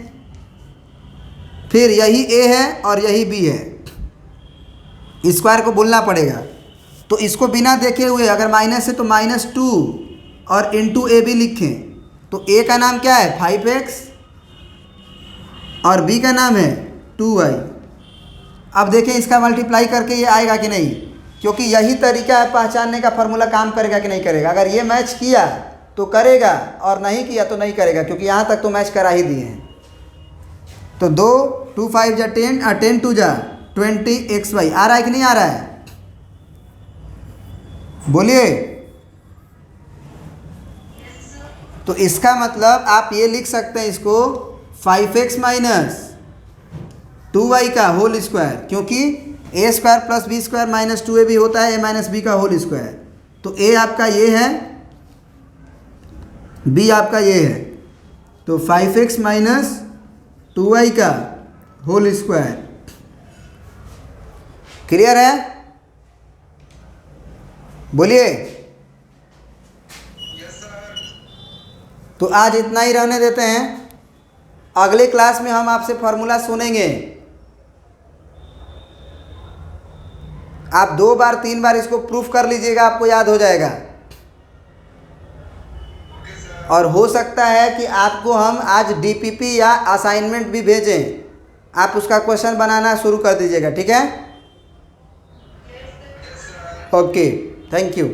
फिर यही a है और यही b है, स्क्वायर को बोलना पड़ेगा। तो इसको बिना देखे हुए अगर माइनस है तो -2 और इंटू ab लिखें, तो a का नाम क्या है 5x और b का नाम है 2y। अब देखें इसका मल्टीप्लाई करके ये आएगा कि नहीं, क्योंकि यही तरीका है पहचानने का, फार्मूला काम करेगा कि नहीं करेगा। अगर ये मैच किया तो करेगा और नहीं किया तो नहीं करेगा, क्योंकि यहाँ तक तो मैच करा ही दिए हैं। तो 2 2 5 जा 10 और 10 2 जा 20xy आ रहा है कि नहीं आ रहा है? बोलिए। तो इसका मतलब आप ये लिख सकते हैं इसको 5x माइनस 2y का होल स्क्वायर, क्योंकि a square plus B square minus 2ab होता है a माइनस बी का होल स्क्वायर। तो a आपका ये है, b आपका ये है, तो 5x माइनस 2y का होल स्क्वायर। क्लियर है? बोलिए। तो आज इतना ही रहने देते हैं, अगले क्लास में हम आपसे फार्मूला सुनेंगे। आप 2 बार 3 बार इसको प्रूफ कर लीजिएगा, आपको याद हो जाएगा। और हो सकता है कि आपको हम आज डीपीपी या असाइनमेंट भी भेजें, आप उसका क्वेश्चन बनाना शुरू कर दीजिएगा, ठीक है? Okay, thank you.